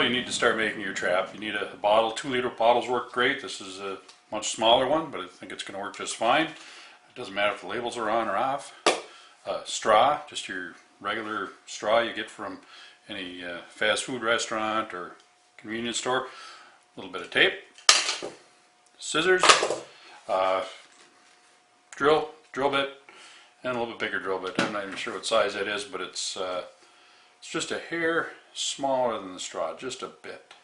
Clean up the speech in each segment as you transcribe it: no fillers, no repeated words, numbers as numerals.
well, you need to start making your trap. You need a bottle. 2-liter bottles work great. This is a much smaller one, but I think it's going to work just fine. It doesn't matter if the labels are on or off. Straw, just your regular straw you get from any fast food restaurant or convenience store. A little bit of tape, scissors, drill bit, and a little bit bigger drill bit. I'm not even sure what size that is, but it's just a hair smaller than the straw, just a bit.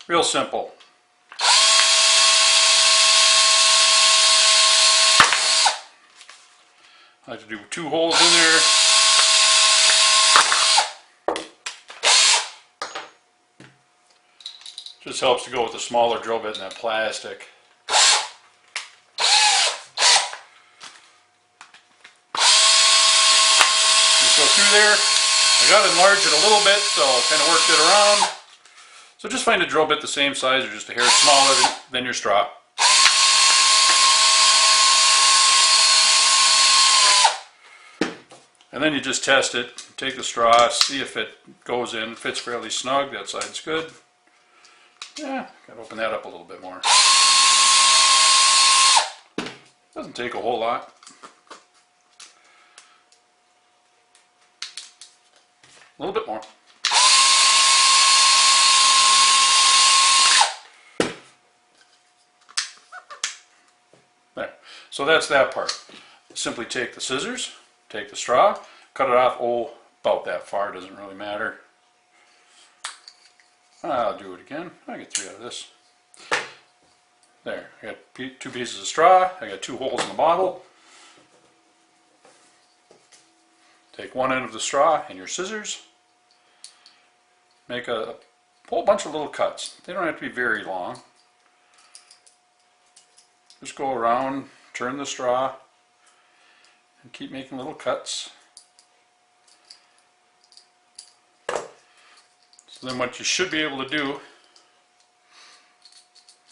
Real simple. I like to do 2 holes in there. Just helps to go with the smaller drill bit in that plastic. Just go through there. I got to enlarge it a little bit, so I kind of worked it around. So just find a drill bit the same size or just a hair smaller than your straw. And then you just test it, take the straw, see if it goes in, fits fairly snug, that side's good. Yeah, gotta open that up a little bit more. Doesn't take a whole lot. A little bit more. There. So that's that part. Simply take the scissors, take the straw, cut it off, about that far, doesn't really matter. I'll do it again. I get 3 out of this. There, I got 2 pieces of straw, I got 2 holes in the bottle. Take one end of the straw and your scissors. Make a whole bunch of little cuts. They don't have to be very long. Just go around, turn the straw, and keep making little cuts. So then what you should be able to do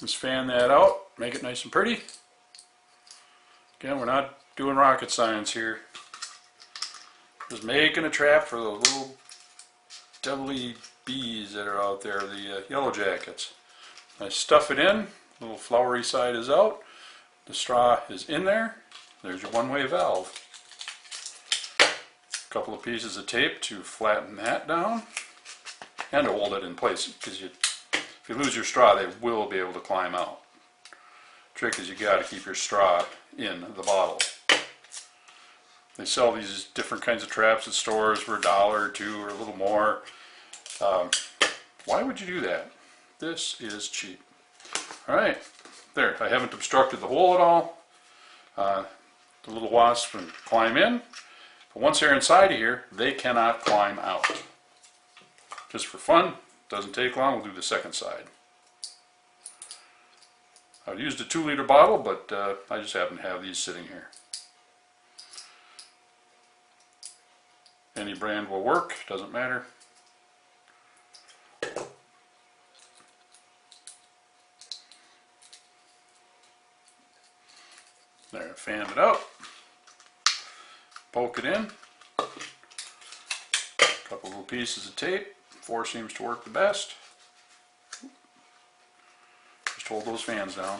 is fan that out, make it nice and pretty. Again, we're not doing rocket science here. Just making a trap for those little devilly bees that are out there, the yellow jackets. I stuff it in, the little flowery side is out, the straw is in there, there's your one-way valve. A couple of pieces of tape to flatten that down and to hold it in place, because if you lose your straw, they will be able to climb out. Trick is you got to keep your straw in the bottle. They sell these different kinds of traps at stores for $1 or $2 or a little more. Why would you do that? This is cheap. Alright, there. I haven't obstructed the hole at all. The little wasps can climb in. But once they're inside of here, they cannot climb out. Just for fun, doesn't take long, we'll do the second side. I've used a 2-liter bottle, but I just happen to have these sitting here. Any brand will work, doesn't matter. There, fan it out. Poke it in. A couple little pieces of tape. 4 seems to work the best. Just hold those fans down.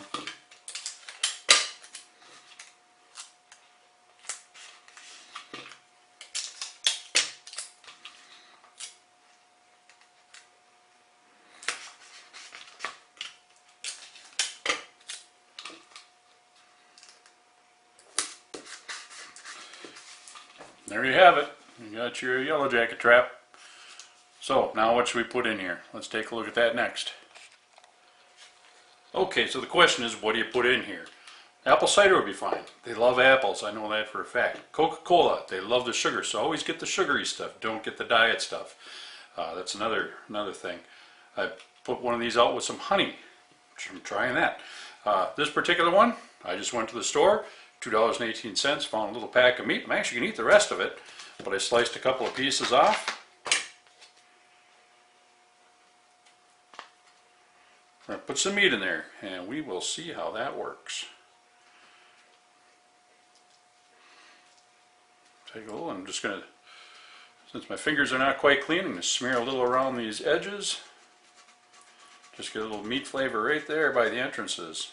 There you have it. You got your yellow jacket trap. So now what should we put in here? Let's take a look at that next. Okay, so the question is, what do you put in here? Apple cider would be fine. They love apples, I know that for a fact. Coca-Cola, they love the sugar, so always get the sugary stuff. Don't get the diet stuff. That's another thing. I put one of these out with some honey. I'm trying that. This particular one, I just went to the store, $2.18, found a little pack of meat. I'm actually going to eat the rest of it, but I sliced a couple of pieces off. I'm going to put some meat in there, and we will see how that works. Take a little, I'm just going to Since my fingers are not quite clean, I'm going to smear a little around these edges. Just get a little meat flavor right there by the entrances.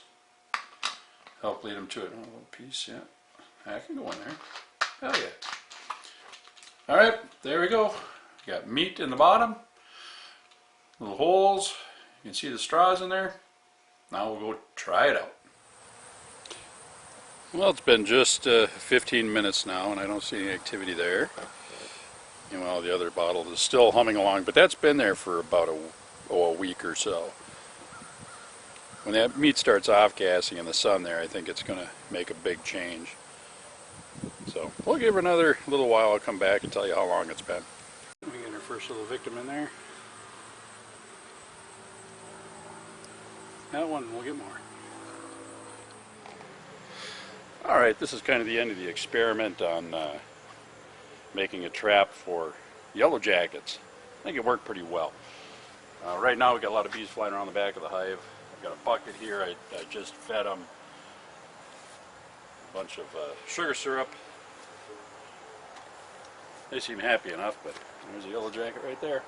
Help lead them to it. Oh, a little piece, yeah. That can go in there. Hell yeah. Alright, there we go. Got meat in the bottom. Little holes. You can see the straws in there. Now we'll go try it out. Well, it's been just 15 minutes now and I don't see any activity there. And well, the other bottle is still humming along, but that's been there for about a week or so. When that meat starts off-gassing in the sun there, I think it's going to make a big change. So we'll give her another little while. I'll come back and tell you how long it's been. We get our first little victim in there. That one, we'll get more. Alright, this is kind of the end of the experiment on making a trap for yellow jackets. I think it worked pretty well. Right now we got a lot of bees flying around the back of the hive. I've got a bucket here. I just fed them a bunch of sugar syrup. They seem happy enough, but there's a yellow jacket right there.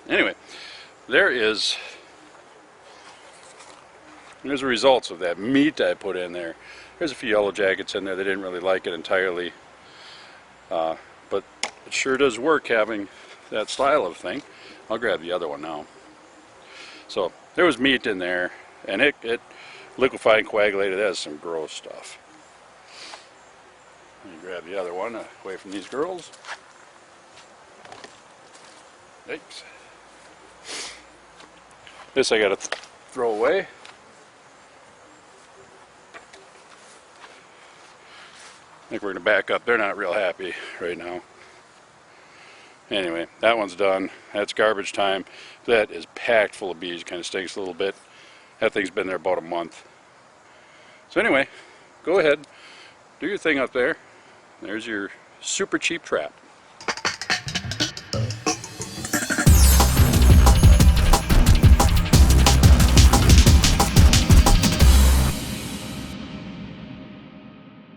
Anyway, there's the results of that meat I put in there. There's a few yellow jackets in there. They didn't really like it entirely. But it sure does work having that style of thing. I'll grab the other one now. So there was meat in there, and it liquefied and coagulated. That's some gross stuff. Let me grab the other one away from these girls. Yikes. This I gotta throw away. I think we're going to back up. They're not real happy right now. Anyway, that one's done. That's garbage time. That is packed full of bees. Kind of stinks a little bit. That thing's been there about a month. So anyway, go ahead. Do your thing up there. There's your super cheap trap.